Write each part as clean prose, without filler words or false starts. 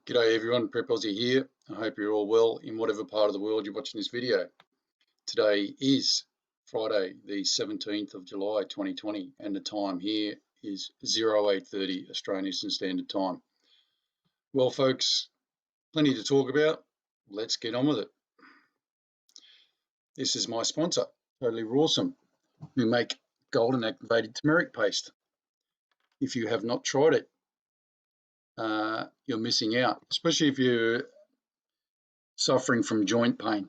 G'day everyone, Prep Aussie here. I hope you're all well in whatever part of the world you're watching this video. Today is Friday, the 17th of July 2020, and the time here is 08:30 Australian Eastern Standard Time. Well, folks, plenty to talk about. Let's get on with it. This is my sponsor, Totally Rawsome, who make golden activated turmeric paste. If you have not tried it, you're missing out, especially if you're suffering from joint pain.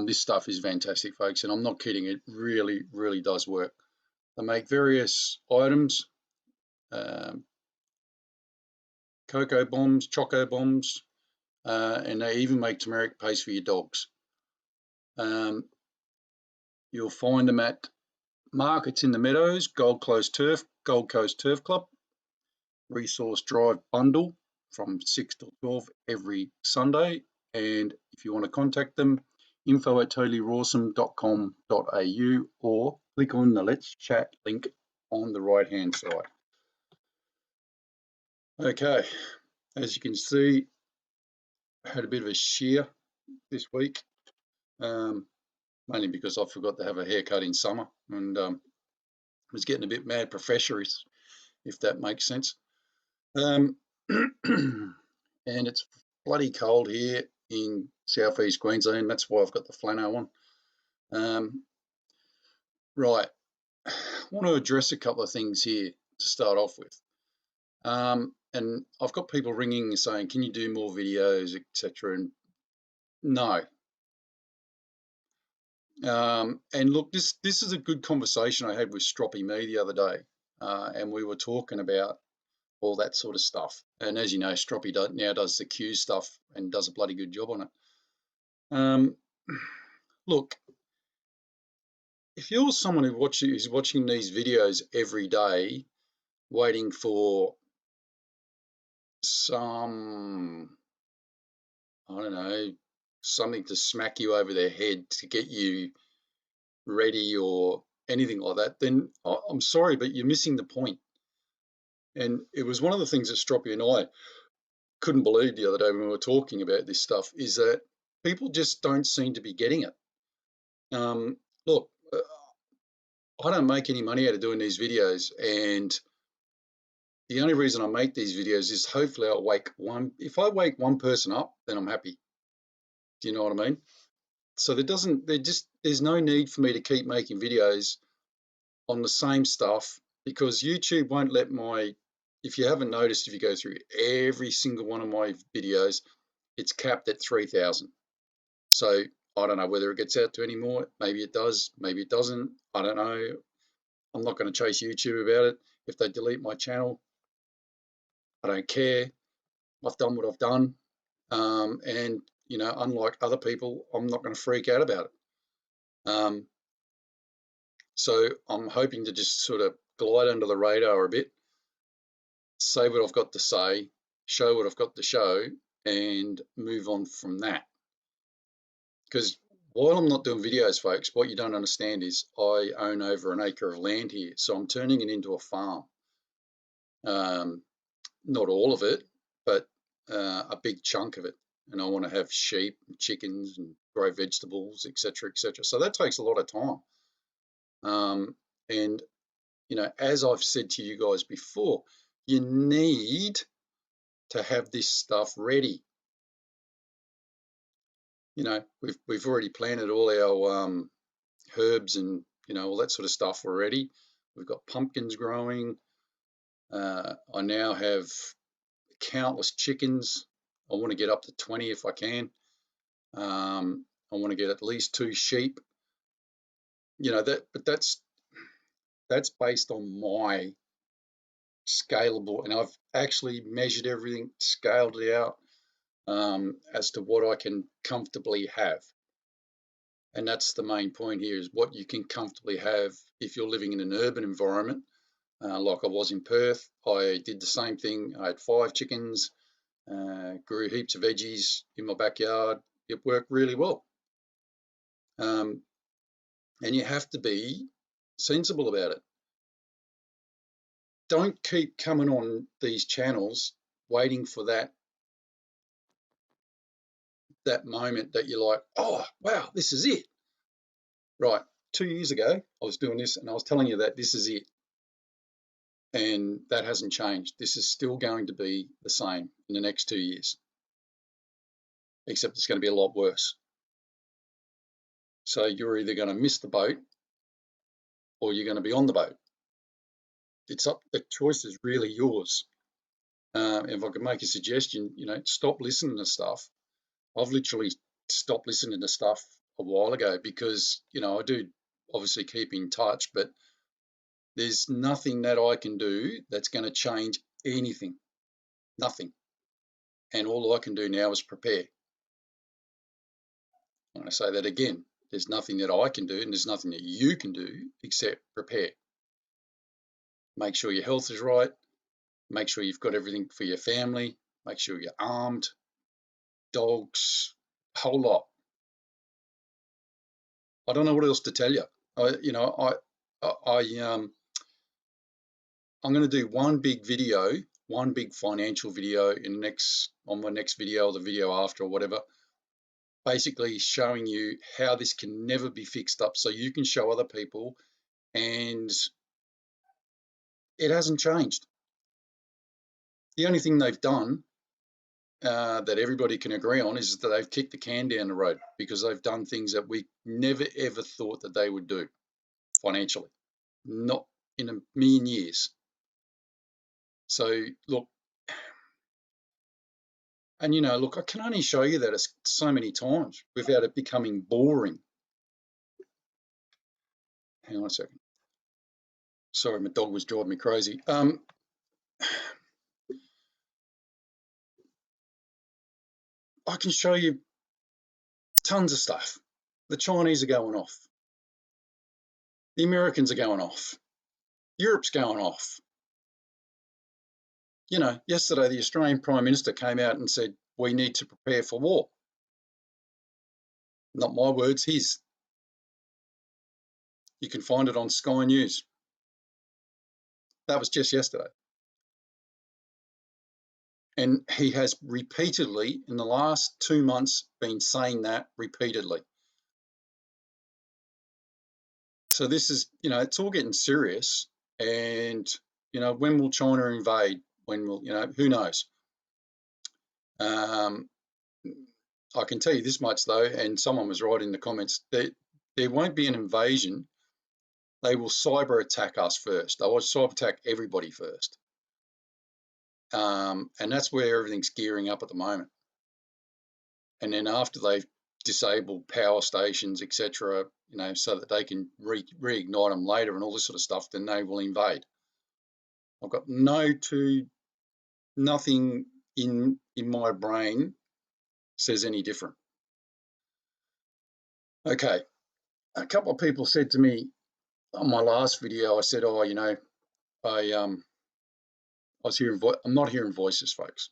This stuff is fantastic, folks, and I'm not kidding. It really, really does work. They make various items, cocoa bombs, choco bombs, and they even make turmeric paste for your dogs. You'll find them at markets in the Meadows, Gold Coast Turf Club, Resource Drive Bundle from 6 till 12 every Sunday. And if you want to contact them, info@totallyrawsome.com.au or click on the Let's Chat link on the right hand side. Okay, as you can see, I had a bit of a shear this week, mainly because I forgot to have a haircut in summer and was getting a bit mad professorish, if that makes sense. And it's bloody cold here in southeast Queensland. That's why I've got the flannel on. Right, I want to address a couple of things here to start off with. And I've got people ringing and saying, can you do more videos, etc. And no. And look, this is a good conversation I had with Stroppy Me the other day, and we were talking about all that sort of stuff. And as you know, Stroppy now does the Q stuff and does a bloody good job on it. Look, if you're someone who's watching these videos every day, waiting for some, I don't know, something to smack you over the head to get you ready or anything like that, then I'm sorry, but you're missing the point. And it was one of the things that Stroppy and I couldn't believe the other day when we were talking about this stuff, is that people just don't seem to be getting it. Look, I don't make any money out of doing these videos, and the only reason I make these videos is hopefully I'll wake one. If I wake one person up, then I'm happy. Do you know what I mean? So there's no need for me to keep making videos on the same stuff, because YouTube won't let if you haven't noticed, if you go through every single one of my videos, it's capped at 3,000. So I don't know whether it gets out to any more. Maybe it does, maybe it doesn't. I don't know. I'm not going to chase YouTube about it. If they delete my channel, I don't care. I've done what I've done. And, you know, unlike other people, I'm not going to freak out about it. So I'm hoping to just sort of glide under the radar a bit, say what I've got to say, show what I've got to show, and move on from that. Because while I'm not doing videos, folks, what you don't understand is I own over an acre of land here, so I'm turning it into a farm. Not all of it, but a big chunk of it. And I want to have sheep and chickens and grow vegetables, etc., etc. So that takes a lot of time. And, you know, as I've said to you guys before, you need to have this stuff ready. You know, we've already planted all our herbs and, you know, all that sort of stuff already. We've got pumpkins growing. I now have countless chickens. I want to get up to 20 if I can. I want to get at least 2 sheep. You know, but that's based on my scalable, and I've actually measured everything, scaled it out as to what I can comfortably have. And that's the main point here, is what you can comfortably have if you're living in an urban environment. Like I was in Perth, I did the same thing. I had 5 chickens, grew heaps of veggies in my backyard. It worked really well. And you have to be sensible about it. Don't keep coming on these channels waiting for that that moment that you're like, oh, wow, this is it. Right, 2 years ago, I was doing this and I was telling you that this is it. And that hasn't changed. This is still going to be the same in the next 2 years, except it's going to be a lot worse. So you're either going to miss the boat or you're going to be on the boat. It's up. The choice is really yours. If I could make a suggestion, stop listening to stuff. I've literally stopped listening to stuff a while ago because, I do obviously keep in touch, but there's nothing that I can do that's going to change anything. Nothing. And all I can do now is prepare. I'm going to say that again. There's nothing that I can do and there's nothing that you can do except prepare. Make sure your health is right. Make sure you've got everything for your family. Make sure you're armed. Dogs, whole lot. I don't know what else to tell you. I'm going to do one big video, one big financial video on my next video or the video after or whatever, basically showing you how this can never be fixed up so you can show other people, and it hasn't changed. The only thing they've done that everybody can agree on is that they've kicked the can down the road because they've done things that we never ever thought that they would do financially, not in a million years. So look, and look, I can only show you that so many times without it becoming boring. Hang on a second. Sorry, my dog was driving me crazy. I can show you tons of stuff. The Chinese are going off. The Americans are going off. Europe's going off. Yesterday the Australian Prime Minister came out and said, we need to prepare for war. Not my words, his. You can find it on Sky News. That was just yesterday. And he has repeatedly, in the last 2 months, been saying that repeatedly. So this is, it's all getting serious. And, when will China invade? When will, who knows? I can tell you this much, though, and someone was right in the comments, that there won't be an invasion. They will cyber attack us first. They will cyber attack everybody first. And that's where everything's gearing up at the moment. And then after they've disabled power stations, etc., so that they can reignite them later and all this sort of stuff, then they will invade. I've got nothing in my brain says any different. Okay, a couple of people said to me on my last video, I said, oh, I was hearing I'm not hearing voices, folks.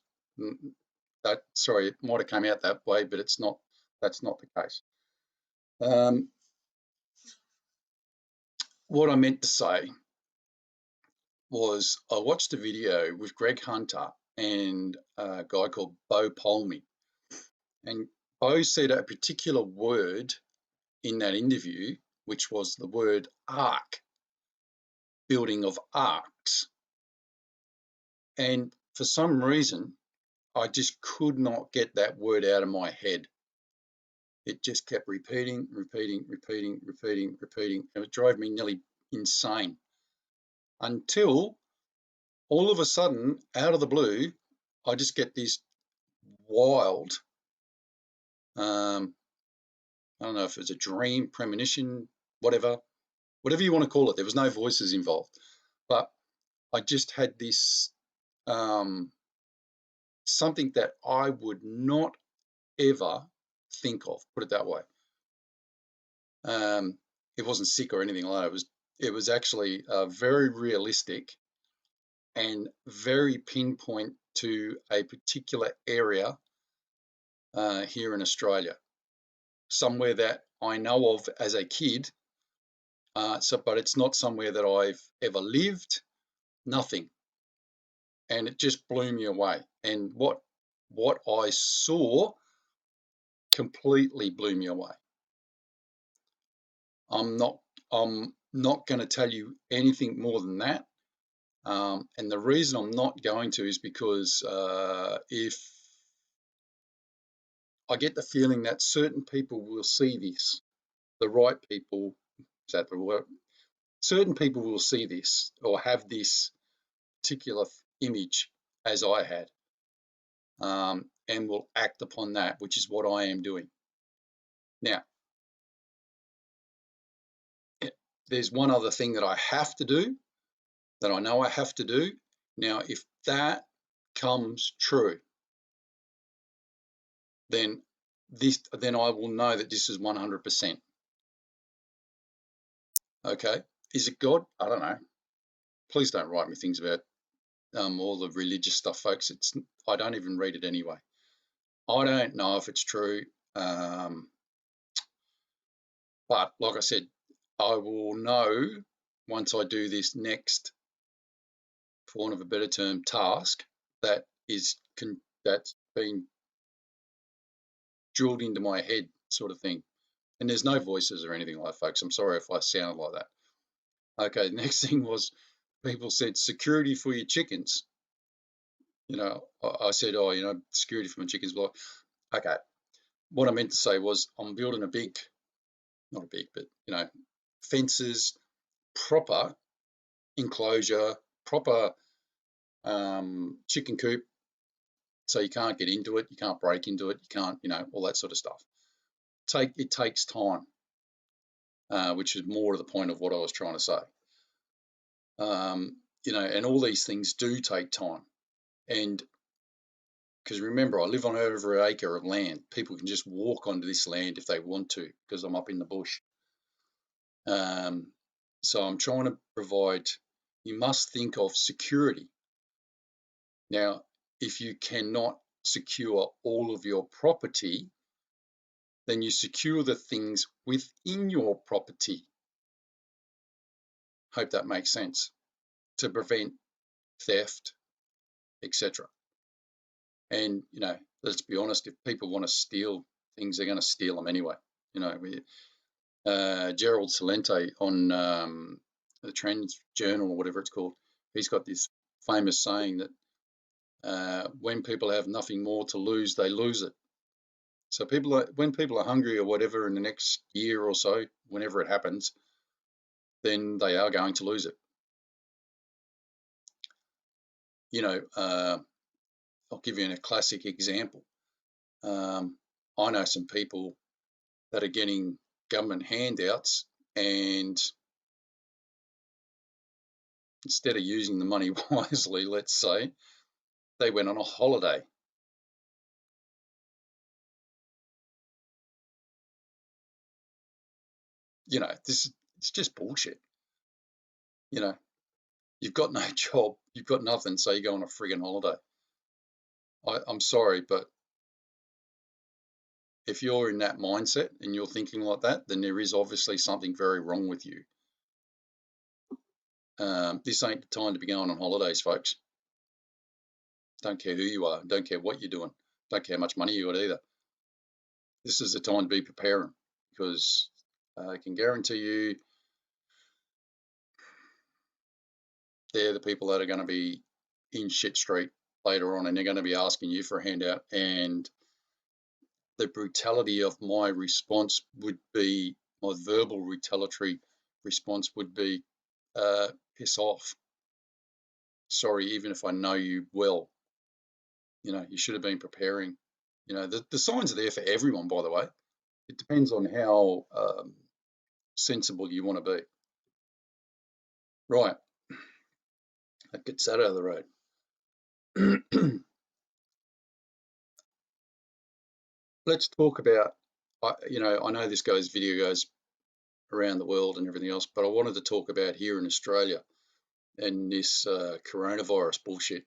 Sorry, it might have come out that way, but that's not the case. What I meant to say was I watched a video with Greg Hunter and a guy called Bo Polmy, and Bo said a particular word in that interview, which was the word arc, building of arcs. And for some reason, I just could not get that word out of my head. It just kept repeating, and it drove me nearly insane until all of a sudden, out of the blue, I just get this wild, I don't know if it's a dream, premonition, whatever you want to call it. There was no voices involved, but I just had this something that I would not ever think of, put it that way. It wasn't sick or anything like that. It was actually very realistic and very pinpoint to a particular area here in Australia, somewhere that I know of as a kid. But it's not somewhere that I've ever lived, nothing. And it just blew me away. And what I saw completely blew me away. I'm not going to tell you anything more than that. And the reason I'm not going to is because if I get the feeling that certain people will see this, the right people, is that the word? Certain people will see this or have this particular image as I had, and will act upon that, which is what I am doing. Now, there's one other thing that I have to do, that I know I have to do. Now, if that comes true, then I will know that this is 100%. Okay. Is it God? I don't know. Please don't write me things about all the religious stuff, folks. I don't even read it anyway. I don't know if it's true. But like I said, I will know once I do this next, for want of a better term, task that's been drilled into my head, sort of thing. And there's no voices or anything like that, folks. I'm sorry if I sounded like that. Okay, the next thing was people said security for your chickens. I said, security for my chickens. Well, okay. What I meant to say was I'm building not a big, but, fences, proper enclosure, proper chicken coop, so you can't get into it, you can't break into it, you can't, all that sort of stuff. It takes time, which is more to the point of what I was trying to say. And all these things do take time. And because remember, I live on over an acre of land. People can just walk onto this land if they want to, because I'm up in the bush. So I'm trying to provide, you must think of security. Now, if you cannot secure all of your property, then you secure the things within your property. Hope that makes sense. To prevent theft, etc. And, let's be honest, if people want to steal things, they're going to steal them anyway. Gerald Salente on the Trends Journal or whatever it's called, he's got this famous saying that when people have nothing more to lose, they lose it. So when people are hungry or whatever in the next year or so, whenever it happens, then they are going to lose it. I'll give you a classic example. I know some people that are getting government handouts, and instead of using the money wisely, let's say, they went on a holiday. It's just bullshit. You've got no job, you've got nothing, so you go on a friggin' holiday. I'm sorry, but if you're in that mindset and you're thinking like that, then there is obviously something very wrong with you. This ain't the time to be going on holidays, folks. Don't care who you are, don't care what you're doing, don't care how much money you got either. This is the time to be preparing, because I can guarantee you they're the people that are going to be in shit street later on, and they're going to be asking you for a handout. And the brutality of my response would be, my verbal retaliatory response would be, piss off. Sorry, even if I know you well. You should have been preparing. The signs are there for everyone, by the way. It depends on how sensible you want to be. Right. That gets that out of the road. Let's talk about, I know this video goes around the world and everything else, but I wanted to talk about here in Australia and this coronavirus bullshit.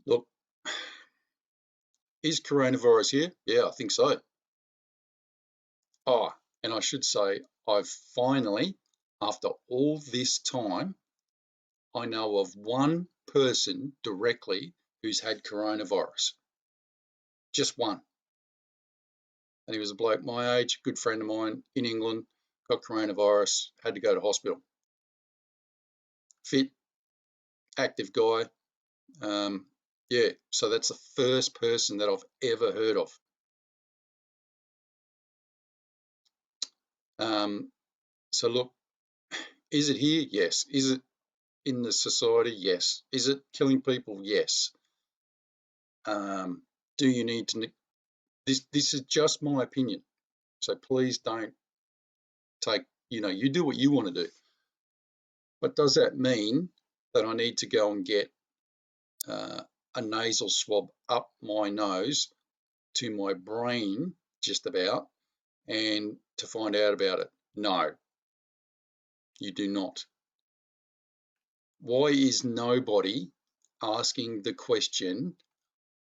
Look, is coronavirus here? Yeah, I think so. Oh, and I should say, I've finally, after all this time, I know of one person directly who's had coronavirus. Just one. and he was a bloke my age, good friend of mine in England, got coronavirus, had to go to hospital. Fit, active guy. Yeah, so that's the first person that I've ever heard of. So look, is it here? Yes. Is it in the society? Yes. Is it killing people? Yes. Do you need to? This is just my opinion. So please don't take. You do what you want to do. But does that mean that I need to go and get a nasal swab up my nose to my brain, just about, and to find out about it? No, you do not. Why is nobody asking the question,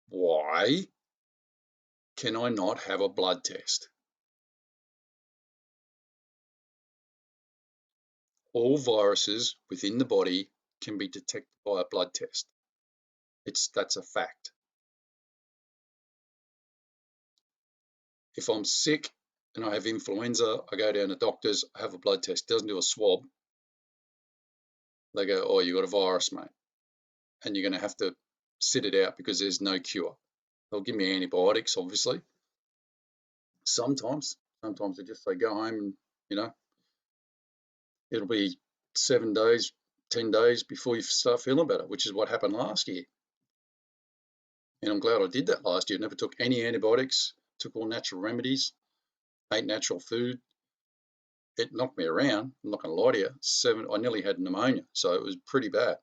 why can I not have a blood test? All viruses within the body can be detected by a blood test. That's a fact. If I'm sick and I have influenza, I go down to doctors, I have a blood test, doesn't do a swab. They go, oh, you got a virus, mate, and you're going to have to sit it out because there's no cure. They'll give me antibiotics, obviously. Sometimes they just say, go home and, it'll be 7 days, 10 days before you start feeling better, which is what happened last year. And I'm glad I did that last year. Never took any antibiotics, took all natural remedies, ate natural food. It knocked me around, I'm not going to lie to you. I nearly had pneumonia, so it was pretty bad.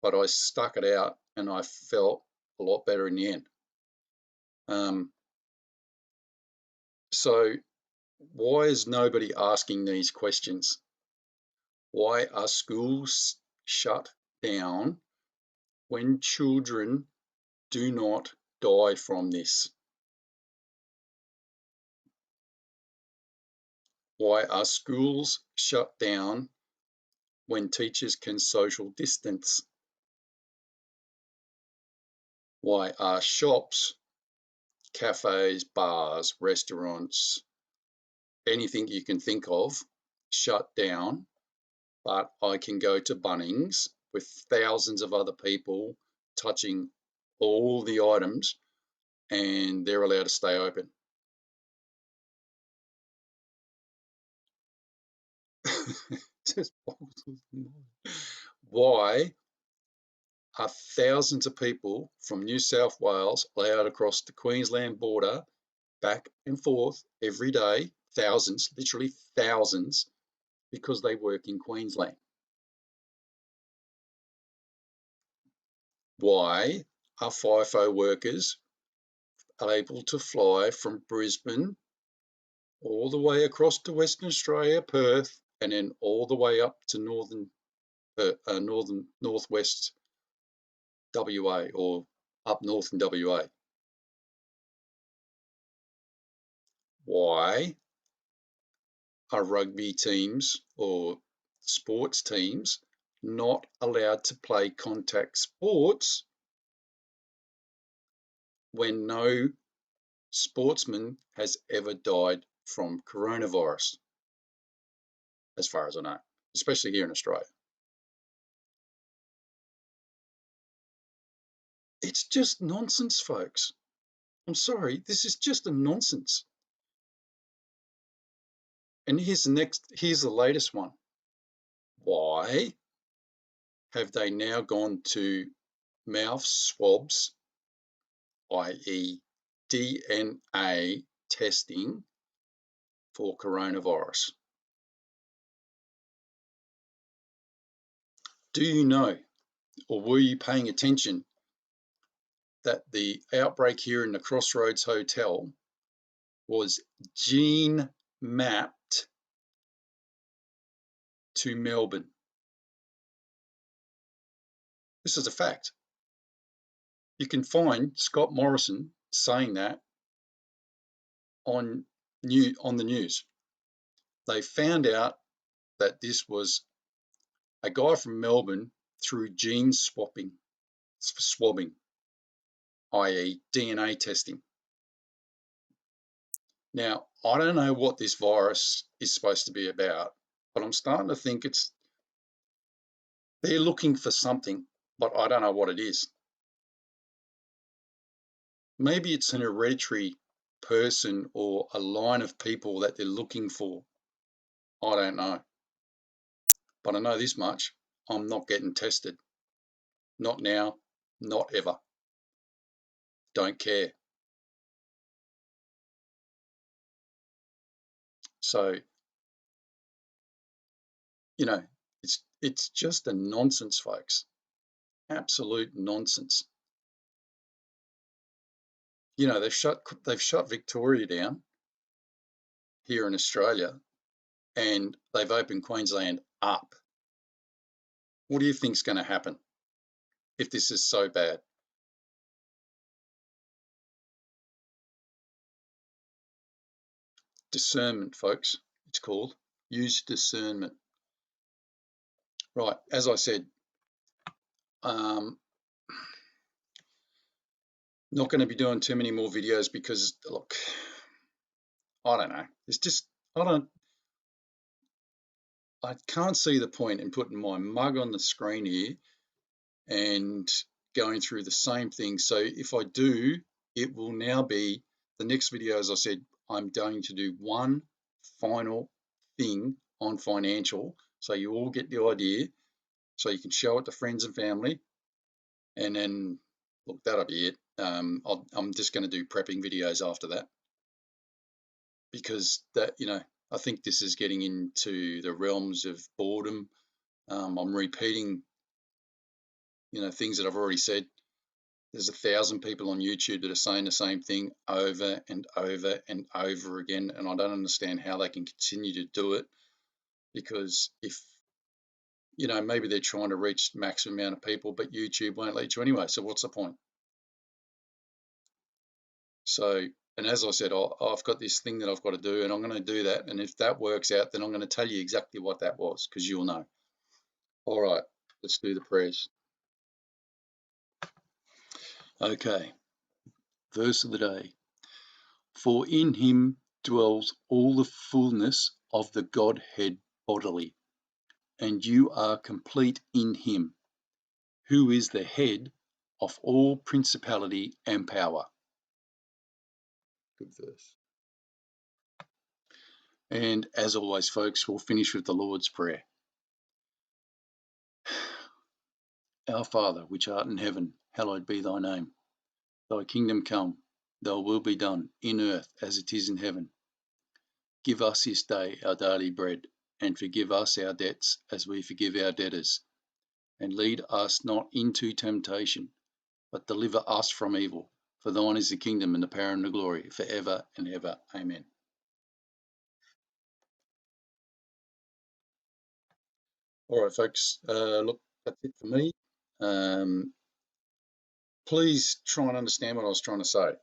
But I stuck it out and I felt a lot better in the end. So why is nobody asking these questions? Why are schools shut down when children do not die from this? Why are schools shut down when teachers can social distance? Why are shops, cafes, bars, restaurants, anything you can think of shut down, but I can go to Bunnings with thousands of other people touching all the items and they're allowed to stay open? Just why are thousands of people from New South Wales allowed across the Queensland border back and forth every day? Thousands, literally thousands, because they work in Queensland. Why are FIFO workers able to fly from Brisbane all the way across to Western Australia, Perth, and then all the way up to northwest WA, or up north in WA? Why are rugby teams or sports teams not allowed to play contact sports when no sportsman has ever died from coronavirus, as far as I know, especially here in Australia? It's just nonsense, folks. I'm sorry, this is just a nonsense. And here's the latest one. Why have they now gone to mouth swabs, i.e. DNA testing for coronavirus? Do you know, or were you paying attention, that the outbreak here in the Crossroads Hotel was gene mapped to Melbourne? This is a fact. You can find Scott Morrison saying that on the news. They found out that this was a guy from Melbourne through gene swabbing, i.e. DNA testing. Now, I don't know what this virus is supposed to be about, but I'm starting to think they're looking for something, but I don't know what it is. Maybe it's an hereditary person or a line of people that they're looking for. I don't know. But I know this much, I'm not getting tested. Not now, not ever. Don't care. So, you know, it's just a nonsense, folks. Absolute nonsense. You know, they've shut Victoria down here in Australia, and they've opened Queensland up. What do you think's going to happen if this is so bad? Discernment, folks, it's called. Use discernment. Right, as I said, not going to be doing too many more videos because, look, I don't know. It's just, I can't see the point in putting my mug on the screen here and going through the same thing. So if I do, it will now be the next video. As I said, I'm going to do one final thing on financial, so you all get the idea, so you can show it to friends and family, and then look, that'll be it. I'm just going to do prepping videos after that, because that, I think this is getting into the realms of boredom. I'm repeating, things that I've already said. There's 1,000 people on YouTube that are saying the same thing over and over and over again, and I don't understand how they can continue to do it, because if, maybe they're trying to reach maximum amount of people, but YouTube won't let you anyway, so what's the point? So, and as I said, I've got this thing that I've got to do, and I'm going to do that, and if that works out, then I'm going to tell you exactly what that was, because you'll know. All right, let's do the prayers. Okay, verse of the day. For in him dwells all the fullness of the Godhead bodily, and you are complete in him, who is the head of all principality and power. Good verse. And as always, folks, we'll finish with the Lord's Prayer. Our Father, which art in heaven, hallowed be thy name. Thy kingdom come, thy will be done, in earth as it is in heaven. Give us this day our daily bread, and forgive us our debts as we forgive our debtors. And lead us not into temptation, but deliver us from evil. For thine is the kingdom and the power and the glory, for ever and ever. Amen. All right, folks, look, that's it for me. Please try and understand what I was trying to say.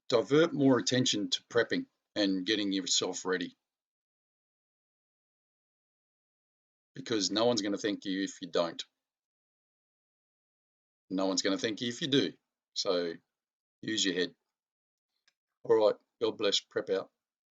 Divert more attention to prepping and getting yourself ready, because no one's going to thank you if you don't. No one's going to thank you if you do. So use your head. All right, God bless. Prep out.